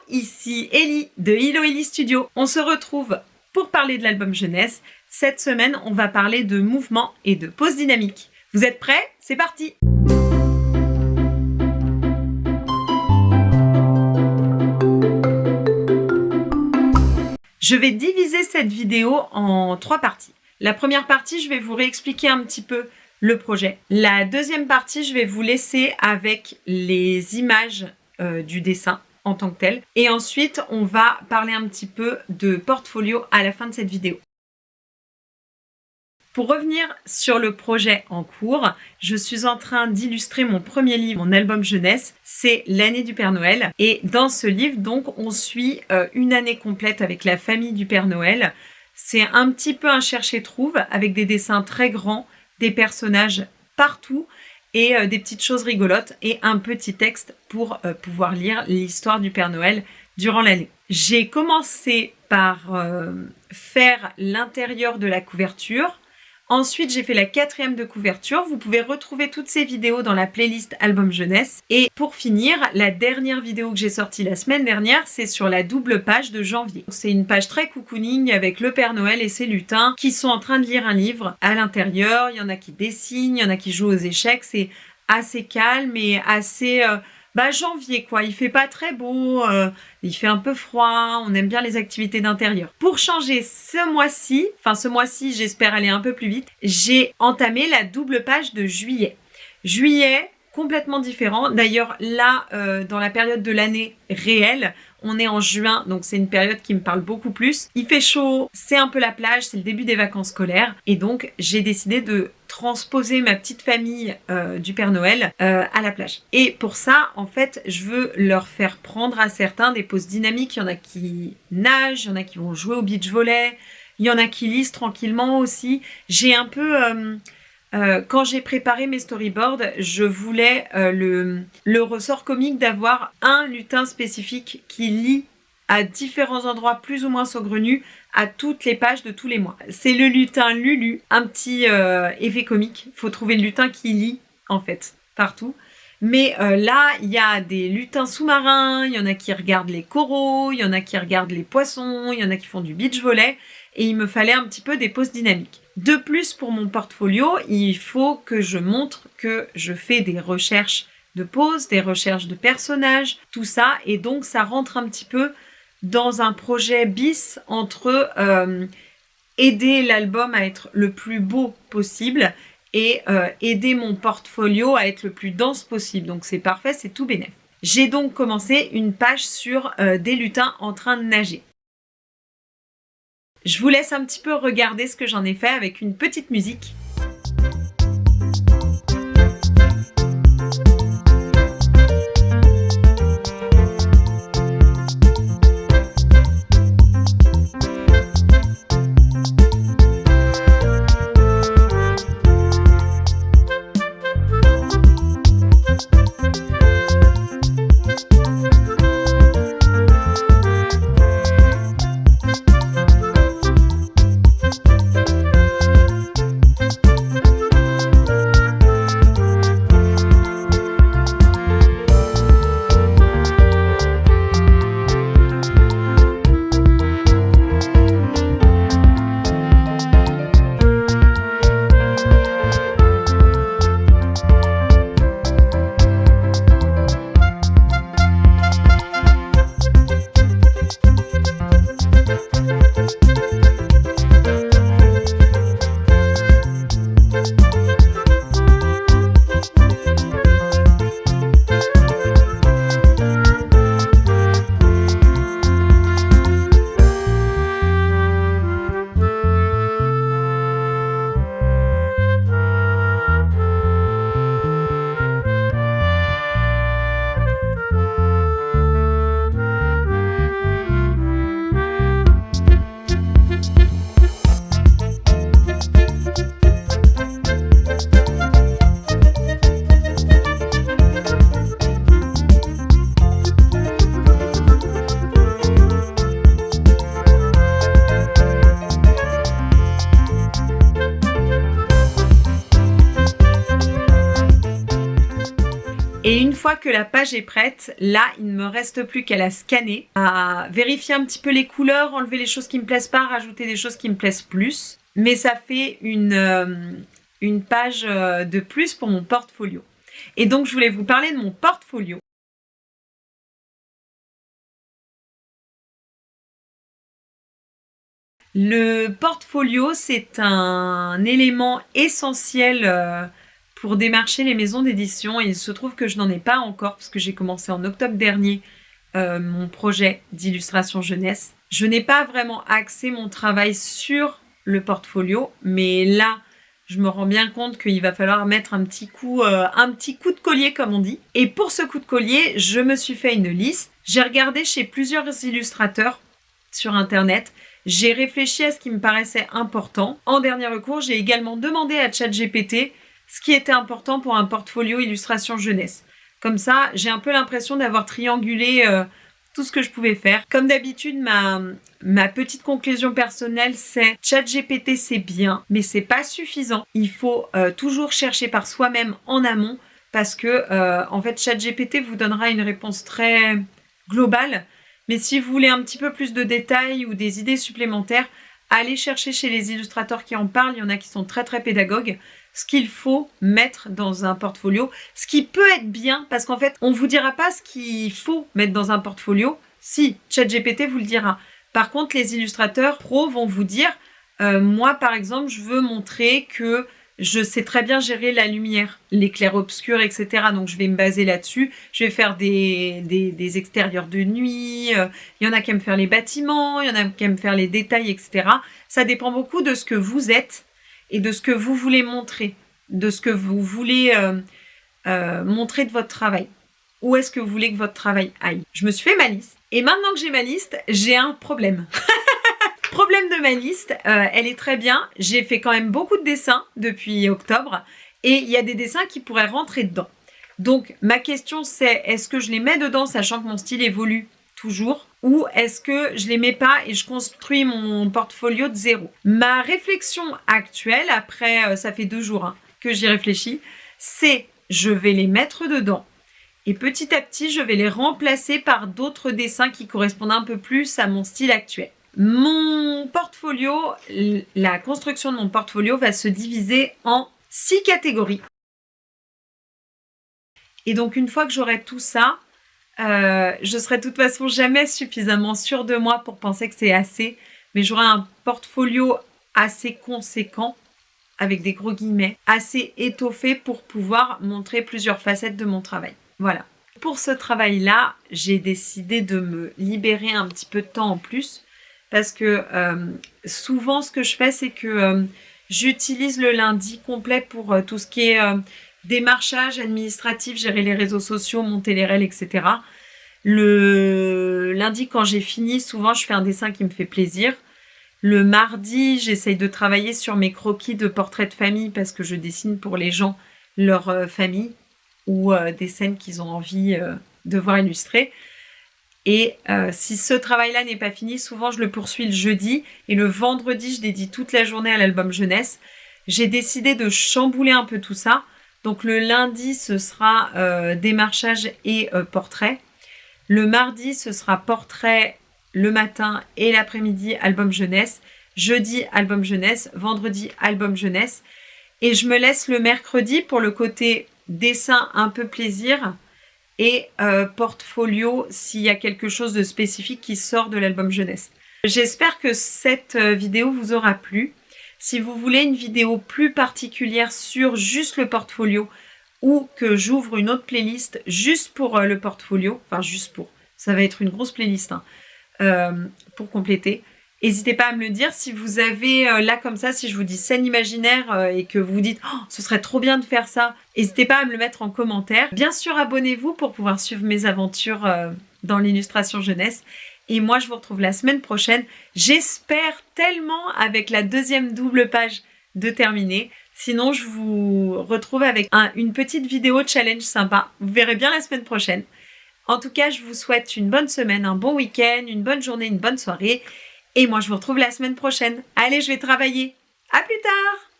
ici Ellie de Hello Ellie Studio. On se retrouve pour parler de l'album jeunesse. Cette semaine, on va parler de mouvement et de pose dynamique. Vous êtes prêts? C'est parti! Je vais diviser cette vidéo en 3 parties. La première partie, je vais vous réexpliquer un petit peu le projet. La deuxième partie, je vais vous laisser avec les images du dessin en tant que tel. Et ensuite, on va parler un petit peu de portfolio à la fin de cette vidéo. Pour revenir sur le projet en cours, je suis en train d'illustrer mon premier livre, mon album jeunesse, c'est L'année du Père Noël. Et dans ce livre, donc, on suit une année complète avec la famille du Père Noël. C'est un petit peu un cherche-et-trouve avec des dessins très grands, des personnages partout et des petites choses rigolotes et un petit texte pour pouvoir lire l'histoire du Père Noël durant l'année. J'ai commencé par faire l'intérieur de la couverture. Ensuite, j'ai fait la 4e de couverture. Vous pouvez retrouver toutes ces vidéos dans la playlist Album Jeunesse. Et pour finir, la dernière vidéo que j'ai sortie la semaine dernière, c'est sur la double page de janvier. C'est une page très cocooning avec le Père Noël et ses lutins qui sont en train de lire un livre à l'intérieur. Il y en a qui dessinent, il y en a qui jouent aux échecs. C'est assez calme et assez... janvier quoi, il fait pas très beau, il fait un peu froid, on aime bien les activités d'intérieur. Pour changer ce mois-ci, j'espère aller un peu plus vite, j'ai entamé la double page de juillet. Juillet, complètement différent. D'ailleurs là, dans la période de l'année réelle, on est en juin, donc c'est une période qui me parle beaucoup plus. Il fait chaud, c'est un peu la plage, c'est le début des vacances scolaires. Et donc, j'ai décidé de transposer ma petite famille du Père Noël à la plage. Et pour ça, en fait, je veux leur faire prendre à certains des poses dynamiques. Il y en a qui nagent, il y en a qui vont jouer au beach volley, il y en a qui lisent tranquillement aussi. J'ai un peu... quand j'ai préparé mes storyboards, je voulais le ressort comique d'avoir un lutin spécifique qui lit à différents endroits plus ou moins saugrenus à toutes les pages de tous les mois. C'est le lutin Lulu, un petit effet comique. Faut trouver le lutin qui lit, en fait, partout. Mais là, il y a des lutins sous-marins, il y en a qui regardent les coraux, il y en a qui regardent les poissons, il y en a qui font du beach volley. Et il me fallait un petit peu des poses dynamiques. De plus, pour mon portfolio, il faut que je montre que je fais des recherches de poses, des recherches de personnages, tout ça. Et donc, ça rentre un petit peu dans un projet bis entre aider l'album à être le plus beau possible et aider mon portfolio à être le plus dense possible. Donc, c'est parfait, c'est tout bénef. J'ai donc commencé une page sur des lutins en train de nager. Je vous laisse un petit peu regarder ce que j'en ai fait avec une petite musique. fois que la page est prête, là, il ne me reste plus qu'à la scanner, à vérifier un petit peu les couleurs, enlever les choses qui me plaisent pas, rajouter des choses qui me plaisent plus. Mais ça fait une page de plus pour mon portfolio. Et donc, je voulais vous parler de mon portfolio. Le portfolio, c'est un élément essentiel pour démarcher les maisons d'édition. Et il se trouve que je n'en ai pas encore parce que j'ai commencé en octobre dernier mon projet d'illustration jeunesse. Je n'ai pas vraiment axé mon travail sur le portfolio, mais là, je me rends bien compte qu'il va falloir mettre un petit coup de collier, comme on dit. Et pour ce coup de collier, je me suis fait une liste. J'ai regardé chez plusieurs illustrateurs sur Internet. J'ai réfléchi à ce qui me paraissait important. En dernier recours, j'ai également demandé à ChatGPT ce qui était important pour un portfolio illustration jeunesse. Comme ça, j'ai un peu l'impression d'avoir triangulé tout ce que je pouvais faire. Comme d'habitude, ma petite conclusion personnelle, c'est ChatGPT, c'est bien, mais c'est pas suffisant. Il faut toujours chercher par soi-même en amont parce que, en fait, ChatGPT vous donnera une réponse très globale. Mais si vous voulez un petit peu plus de détails ou des idées supplémentaires, allez chercher chez les illustrateurs qui en parlent. Il y en a qui sont très très pédagogues. Ce qu'il faut mettre dans un portfolio, ce qui peut être bien, parce qu'en fait, on ne vous dira pas ce qu'il faut mettre dans un portfolio. Si, ChatGPT vous le dira. Par contre, les illustrateurs pros vont vous dire, moi par exemple, je veux montrer que je sais très bien gérer la lumière, les clairs-obscurs, etc. Donc, je vais me baser là-dessus. Je vais faire des extérieurs de nuit. Il y en a qui aiment faire les bâtiments. Il y en a qui aiment faire les détails, etc. Ça dépend beaucoup de ce que vous êtes et de ce que vous voulez montrer, de ce que vous voulez montrer de votre travail. Où est-ce que vous voulez que votre travail aille? Je me suis fait ma liste. Et maintenant que j'ai ma liste, j'ai un problème. Problème de ma liste, elle est très bien. J'ai fait quand même beaucoup de dessins depuis octobre et il y a des dessins qui pourraient rentrer dedans. Donc ma question c'est, est-ce que je les mets dedans sachant que mon style évolue toujours ou est-ce que je les mets pas et je construis mon portfolio de zéro? Ma réflexion actuelle, après ça fait 2 jours que j'y réfléchis, c'est je vais les mettre dedans et petit à petit je vais les remplacer par d'autres dessins qui correspondent un peu plus à mon style actuel. Mon portfolio, la construction de mon portfolio va se diviser en 6 catégories. Et donc, une fois que j'aurai tout ça, je serai de toute façon jamais suffisamment sûre de moi pour penser que c'est assez. Mais j'aurai un portfolio assez conséquent, avec des gros guillemets, assez étoffé pour pouvoir montrer plusieurs facettes de mon travail. Voilà. Pour ce travail-là, j'ai décidé de me libérer un petit peu de temps en plus. Parce que souvent, ce que je fais, c'est que j'utilise le lundi complet pour tout ce qui est démarchage administratif, gérer les réseaux sociaux, monter les règles, etc. Le lundi, quand j'ai fini, souvent, je fais un dessin qui me fait plaisir. Le mardi, j'essaye de travailler sur mes croquis de portraits de famille parce que je dessine pour les gens, leur famille ou des scènes qu'ils ont envie de voir illustrées. Et si ce travail-là n'est pas fini, souvent je le poursuis le jeudi et le vendredi, je dédie toute la journée à l'album jeunesse. J'ai décidé de chambouler un peu tout ça. Donc le lundi, ce sera démarchage et portrait. Le mardi, ce sera portrait le matin et l'après-midi, album jeunesse. Jeudi, album jeunesse. Vendredi, album jeunesse. Et je me laisse le mercredi pour le côté dessin un peu plaisir et portfolio s'il y a quelque chose de spécifique qui sort de l'album jeunesse. J'espère que cette vidéo vous aura plu. Si vous voulez une vidéo plus particulière sur juste le portfolio ou que j'ouvre une autre playlist juste pour le portfolio, enfin juste pour, ça va être une grosse playlist pour compléter. N'hésitez pas à me le dire si vous avez là comme ça, si je vous dis scène imaginaire et que vous vous dites oh, ce serait trop bien de faire ça, n'hésitez pas à me le mettre en commentaire. Bien sûr, abonnez-vous pour pouvoir suivre mes aventures dans l'illustration jeunesse. Et moi, je vous retrouve la semaine prochaine. J'espère tellement avec la deuxième double page de terminer. Sinon, je vous retrouve avec une petite vidéo challenge sympa. Vous verrez bien la semaine prochaine. En tout cas, je vous souhaite une bonne semaine, un bon week-end, une bonne journée, une bonne soirée. Et moi, je vous retrouve la semaine prochaine. Allez, je vais travailler. À plus tard!